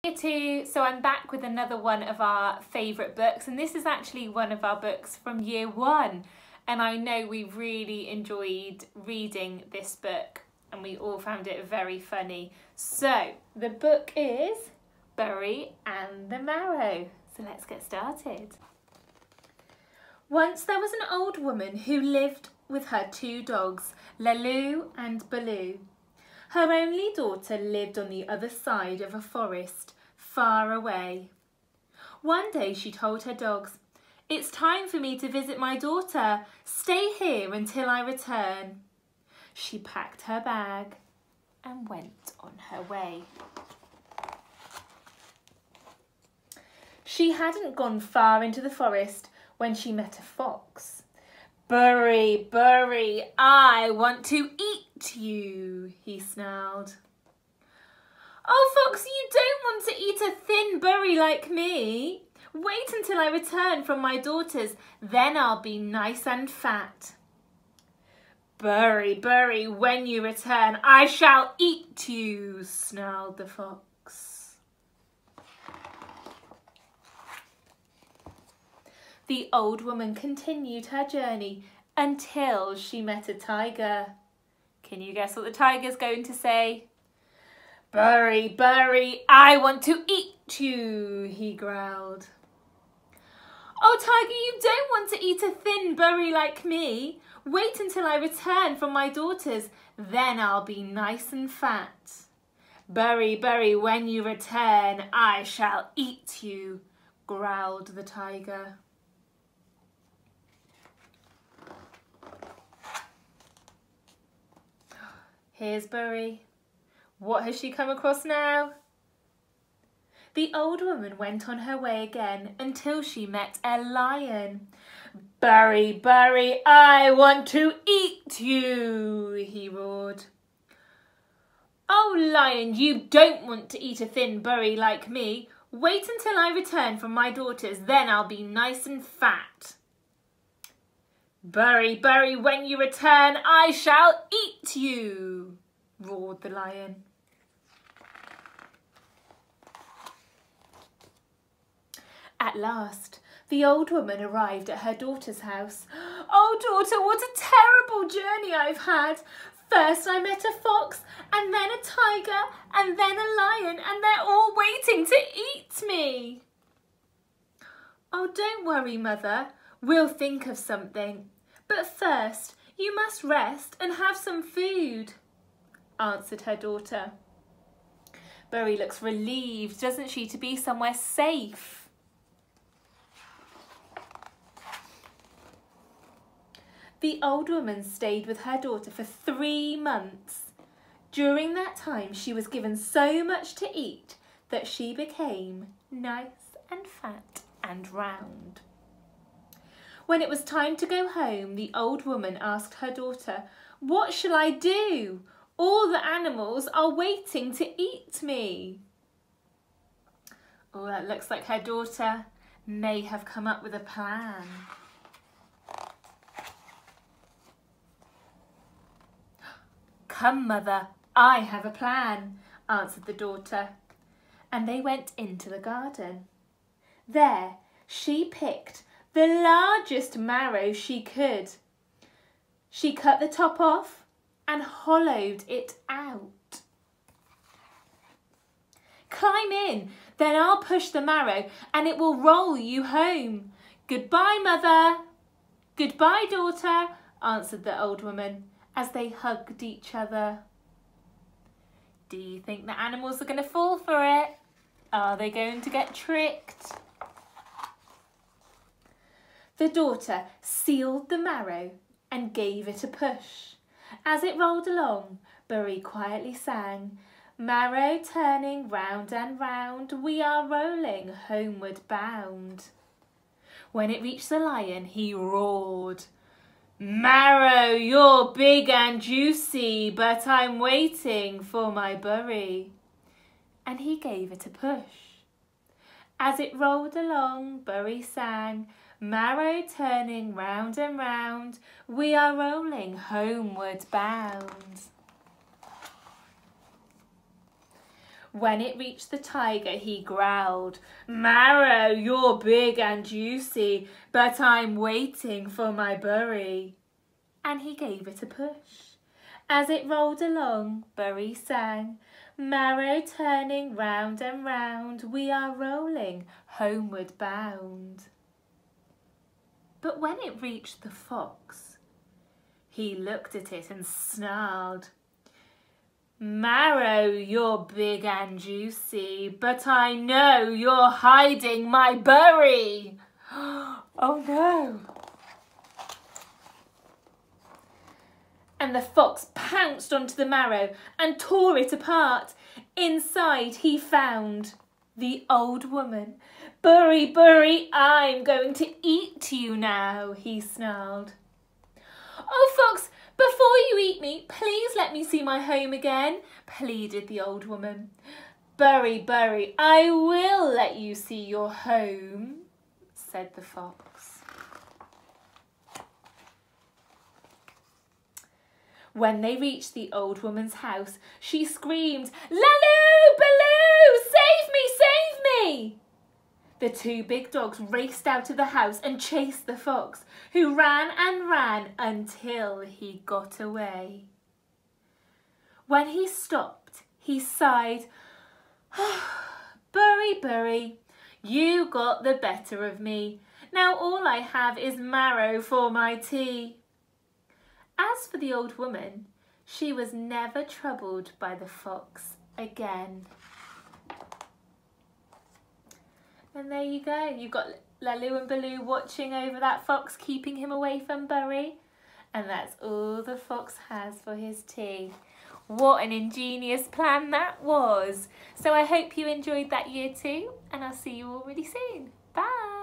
Hey too, so I'm back with another one of our favourite books, and this is actually one of our books from year one, and I know we really enjoyed reading this book and we all found it very funny. So the book is Bury and the Marrow, so let's get started. Once there was an old woman who lived with her two dogs, Leloo and Baloo. Her only daughter lived on the other side of a forest, far away. One day she told her dogs, "It's time for me to visit my daughter. Stay here until I return." She packed her bag and went on her way. She hadn't gone far into the forest when she met a fox. "Bury, Bury, I want to eat you," he snarled. "Oh, Fox, you don't want to eat a thin Bury like me. Wait until I return from my daughters, then I'll be nice and fat." "Bury, Bury, when you return, I shall eat you," snarled the fox. The old woman continued her journey until she met a tiger. Can you guess what the tiger's going to say? "Bury, Bury, I want to eat you," he growled. "Oh, tiger, you don't want to eat a thin Bury like me. Wait until I return from my daughters, then I'll be nice and fat." "Bury, Bury, when you return, I shall eat you," growled the tiger. Here's Bury. What has she come across now? The old woman went on her way again until she met a lion. "Bury, Bury, I want to eat you," he roared. "Oh, lion, you don't want to eat a thin Bury like me. Wait until I return from my daughters, then I'll be nice and fat." "Bury, Bury, when you return, I shall eat you," roared the lion. At last, the old woman arrived at her daughter's house. "Oh, daughter, what a terrible journey I've had. First I met a fox, and then a tiger, and then a lion, and they're all waiting to eat me." "Oh, don't worry, mother. We'll think of something. But first, you must rest and have some food," answered her daughter. Bury looks relieved, doesn't she, to be somewhere safe. The old woman stayed with her daughter for 3 months. During that time, she was given so much to eat that she became nice and fat and round. When it was time to go home, the old woman asked her daughter, "What shall I do? All the animals are waiting to eat me." Oh, that looks like her daughter may have come up with a plan. "Come, mother, I have a plan," answered the daughter, and they went into the garden. There she picked the largest marrow she could. She cut the top off and hollowed it out. "Climb in, then I'll push the marrow and it will roll you home. Goodbye, mother." "Goodbye, daughter," answered the old woman as they hugged each other. Do you think the animals are going to fall for it? Are they going to get tricked? The daughter sealed the marrow and gave it a push. As it rolled along, Bury quietly sang, "Marrow turning round and round, we are rolling homeward bound." When it reached the lion, he roared, "Marrow, you're big and juicy, but I'm waiting for my Bury." And he gave it a push. As it rolled along, Bury sang, "Marrow turning round and round, we are rolling homeward bound." When it reached the tiger, he growled, "Marrow, you're big and juicy, but I'm waiting for my Burry." And he gave it a push. As it rolled along, Burry sang, "Marrow turning round and round, we are rolling homeward bound." But when it reached the fox, he looked at it and snarled, "Marrow, you're big and juicy, but I know you're hiding my Burry." Oh no! And the fox pounced onto the marrow and tore it apart. Inside he found the old woman. "Burry, Burry, I'm going to eat you now," he snarled. "Oh, fox, before you eat me, please let me see my home again," pleaded the old woman. "Burry, Burry, I will let you see your home," said the fox. When they reached the old woman's house, she screamed, "Laloo, Baloo, save me, save me!" The two big dogs raced out of the house and chased the fox, who ran and ran until he got away. When he stopped, he sighed, "Burry, Burry, you got the better of me. Now all I have is marrow for my tea." As for the old woman, she was never troubled by the fox again. And there you go. You've got Laloo and Baloo watching over that fox, keeping him away from Burry. And that's all the fox has for his tea. What an ingenious plan that was. So I hope you enjoyed that year too. And I'll see you all really soon. Bye.